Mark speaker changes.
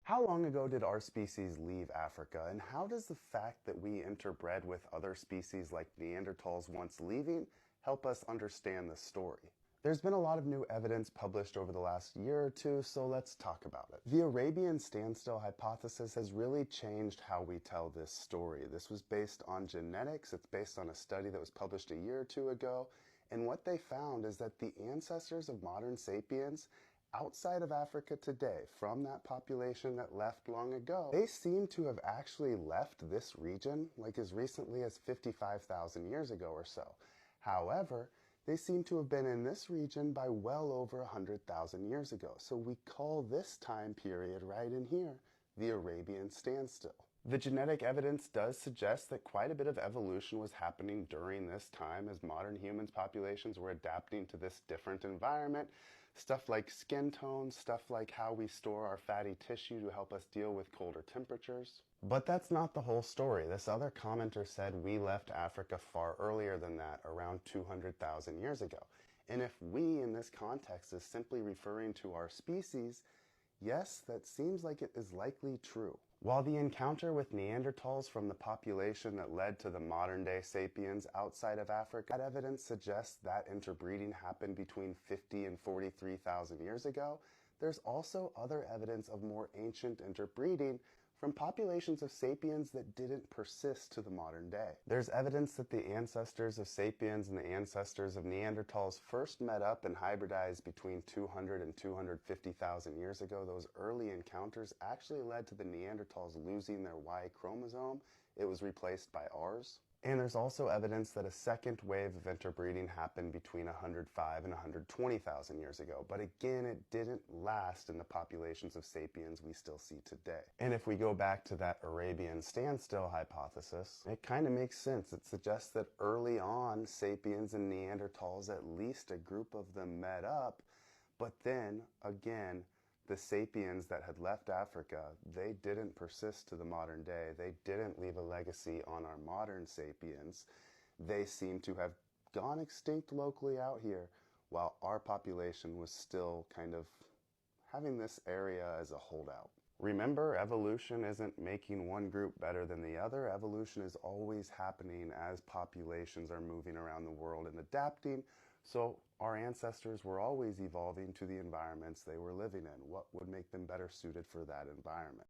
Speaker 1: How long ago did our species leave Africa, and how does the fact that we interbred with other species like Neanderthals once leaving help us understand this story? There's been a lot of new evidence published over the last year or two, so let's talk about it. The Arabian standstill hypothesis has really changed how we tell this story. This was based on genetics, it's based on a study that was published a year or two ago, and what they found is that the ancestors of modern sapiens outside of Africa today, from that population that left long ago, they seem to have actually left this region like as recently as 55,000 years ago or so. However, they seem to have been in this region by well over 100,000 years ago. So we call this time period right in here the Arabian standstill. The genetic evidence does suggest that quite a bit of evolution was happening during this time as modern humans populations were adapting to this different environment. Stuff like skin tone, stuff like how we store our fatty tissue to help us deal with colder temperatures. But that's not the whole story. This other commenter said we left Africa far earlier than that, around 200,000 years ago. And if we in this context is simply referring to our species, yes, that seems like it is likely true. While the encounter with Neanderthals from the population that led to the modern-day sapiens outside of Africa, that evidence suggests that interbreeding happened between 50 and 43,000 years ago, there's also other evidence of more ancient interbreeding from populations of sapiens that didn't persist to the modern day. There's evidence that the ancestors of sapiens and the ancestors of Neanderthals first met up and hybridized between 200 and 250,000 years ago. Those early encounters actually led to the Neanderthals losing their Y chromosome. It was replaced by ours. And there's also evidence that a second wave of interbreeding happened between 105 and 120,000 years ago. But again, it didn't last in the populations of sapiens we still see today. And if we go back to that Arabian standstill hypothesis, it kind of makes sense. It suggests that early on, sapiens and Neanderthals, at least a group of them met up, but then, again, the sapiens that had left Africa, they didn't persist to the modern day. They didn't leave a legacy on our modern sapiens. They seem to have gone extinct locally out here, while our population was still kind of having this area as a holdout. Remember, evolution isn't making one group better than the other. Evolution is always happening as populations are moving around the world and adapting. So our ancestors were always evolving to the environments they were living in. What would make them better suited for that environment?